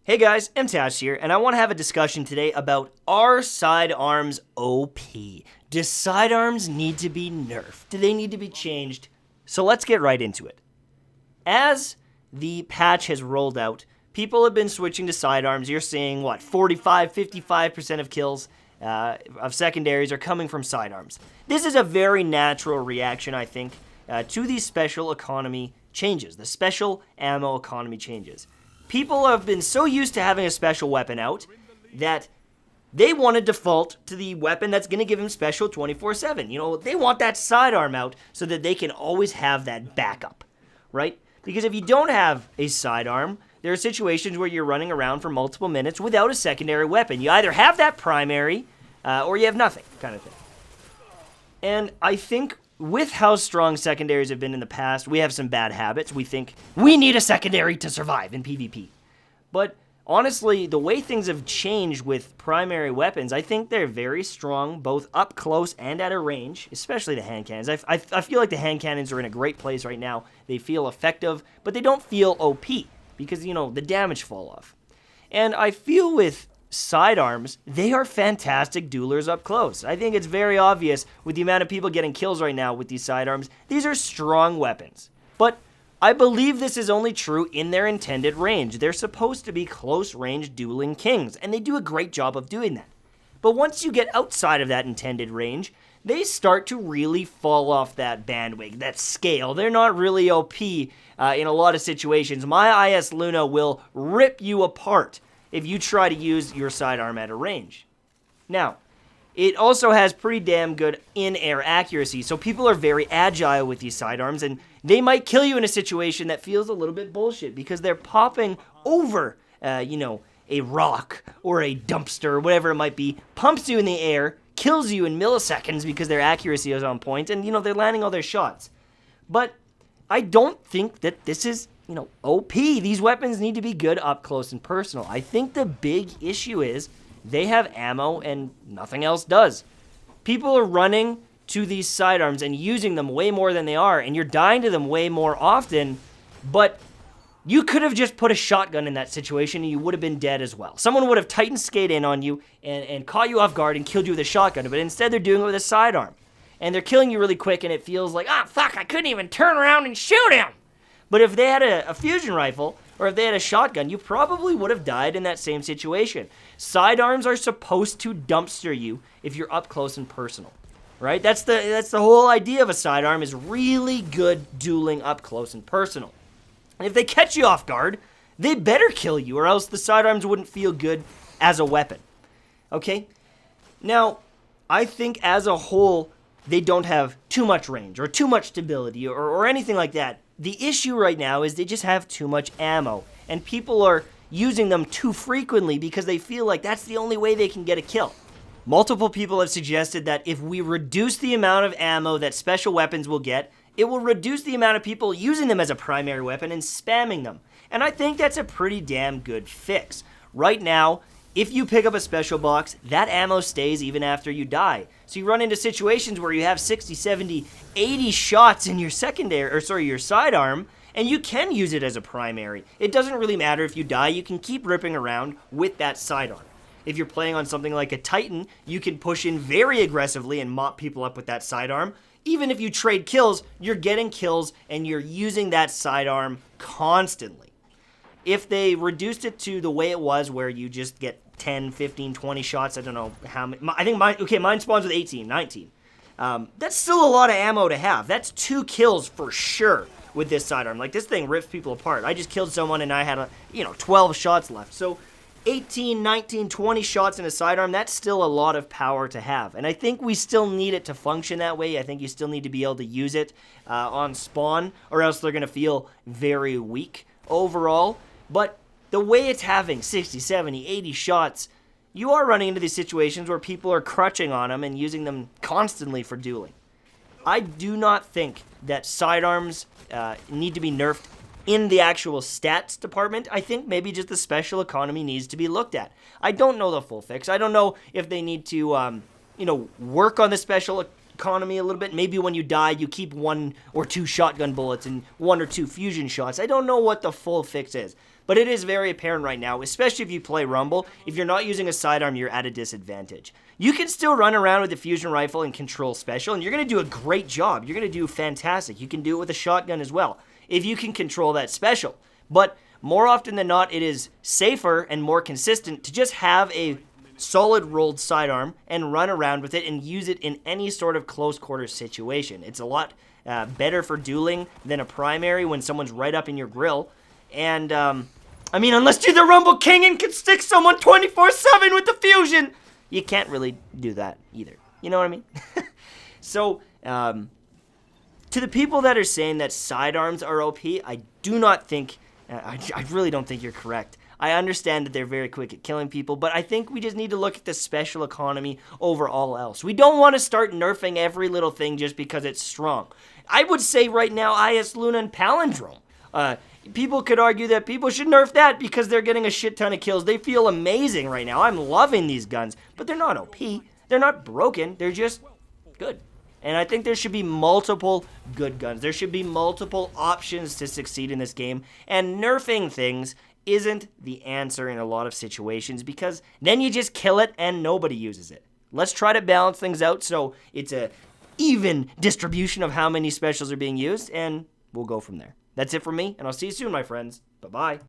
Hey guys, Mtashed here, and I want to have a discussion today about are sidearms OP? Do sidearms need to be nerfed? Do they need to be changed? So let's get right into it. As the patch has rolled out, people have been switching to sidearms. You're seeing, 55% of kills of secondaries are coming from sidearms. This is a very natural reaction, I think, to these special economy changes, the special ammo economy changes. People have been so used to having a special weapon out that they want to default to the weapon that's going to give them special 24/7. They want that sidearm out so that they can always have that backup, right? Because if you don't have a sidearm, there are situations where you're running around for multiple minutes without a secondary weapon. You either have that primary or you have nothing, kind of thing. And I think with how strong secondaries have been in the past, we have some bad habits. We think we need a secondary to survive in PvP. But honestly, the way things have changed with primary weapons, I think they're very strong, both up close and at a range, especially the hand cannons. I feel like the hand cannons are in a great place right now. They feel effective, but they don't feel OP because, the damage fall off. And I feel with sidearms, they are fantastic duelers up close. I think it's very obvious with the amount of people getting kills right now with these sidearms. These are strong weapons. But I believe this is only true in their intended range. They're supposed to be close-range dueling kings, and they do a great job of doing that. But once you get outside of that intended range, they start to really fall off that bandwagon, that scale. They're not really OP in a lot of situations. My IS Luna will rip you apart if you try to use your sidearm at a range. Now, it also has pretty damn good in-air accuracy, so people are very agile with these sidearms, and they might kill you in a situation that feels a little bit bullshit because they're popping over, a rock or a dumpster or whatever it might be, pumps you in the air, kills you in milliseconds because their accuracy is on point, and, they're landing all their shots. But I don't think that this is OP. These weapons need to be good up close and personal. I think the big issue is they have ammo and nothing else does. People are running to these sidearms and using them way more than they are, and you're dying to them way more often, but you could have just put a shotgun in that situation and you would have been dead as well. Someone would have tightened skate in on you and caught you off guard and killed you with a shotgun, but instead they're doing it with a sidearm. And they're killing you really quick, and it feels like, fuck, I couldn't even turn around and shoot him! But if they had a fusion rifle, or if they had a shotgun, you probably would have died in that same situation. Sidearms are supposed to dumpster you if you're up close and personal, right? That's the whole idea of a sidearm, is really good dueling up close and personal. And if they catch you off guard, they better kill you, or else the sidearms wouldn't feel good as a weapon, okay? Now, I think as a whole, they don't have too much range, or too much stability, or anything like that. The issue right now is they just have too much ammo, and people are using them too frequently because they feel like that's the only way they can get a kill. Multiple people have suggested that if we reduce the amount of ammo that special weapons will get, it will reduce the amount of people using them as a primary weapon and spamming them. And I think that's a pretty damn good fix. Right now, if you pick up a special box, that ammo stays even after you die. So you run into situations where you have 60, 70, 80 shots in your your sidearm, and you can use it as a primary. It doesn't really matter if you die, you can keep ripping around with that sidearm. If you're playing on something like a Titan, you can push in very aggressively and mop people up with that sidearm. Even if you trade kills, you're getting kills and you're using that sidearm constantly. If they reduced it to the way it was, where you just get 10, 15, 20 shots, I don't know how many. I think mine spawns with 18, 19. That's still a lot of ammo to have. That's 2 kills for sure with this sidearm. Like, this thing rips people apart. I just killed someone and I had 12 shots left. So 18, 19, 20 shots in a sidearm, that's still a lot of power to have. And I think we still need it to function that way. I think you still need to be able to use it on spawn, or else they're going to feel very weak overall. But the way it's having 60, 70, 80 shots, you are running into these situations where people are crutching on them and using them constantly for dueling. I do not think that sidearms need to be nerfed in the actual stats department. I think maybe just the special economy needs to be looked at. I don't know the full fix. I don't know if they need to, work on the special economy a little bit. Maybe when you die, you keep 1 or 2 shotgun bullets and 1 or 2 fusion shots. I don't know what the full fix is. But it is very apparent right now, especially if you play Rumble, if you're not using a sidearm, you're at a disadvantage. You can still run around with the fusion rifle and control special, and you're going to do a great job. You're going to do fantastic. You can do it with a shotgun as well, if you can control that special. But more often than not, it is safer and more consistent to just have a solid rolled sidearm and run around with it and use it in any sort of close quarters situation. It's a lot better for dueling than a primary when someone's right up in your grill. And, I mean, unless you're the Rumble King and can stick someone 24/7 with the fusion, you can't really do that either. You know what I mean? So, to the people that are saying that sidearms are OP, I do not think, I really don't think you're correct. I understand that they're very quick at killing people, but I think we just need to look at the special economy over all else. We don't want to start nerfing every little thing just because it's strong. I would say right now, IS Luna and Palindrome. People could argue that people should nerf that because they're getting a shit ton of kills. They feel amazing right now. I'm loving these guns, but they're not OP. They're not broken. They're just good. And I think there should be multiple good guns. There should be multiple options to succeed in this game. And nerfing things isn't the answer in a lot of situations because then you just kill it and nobody uses it. Let's try to balance things out so it's a even distribution of how many specials are being used, and we'll go from there. That's it for me, and I'll see you soon, my friends. Bye-bye.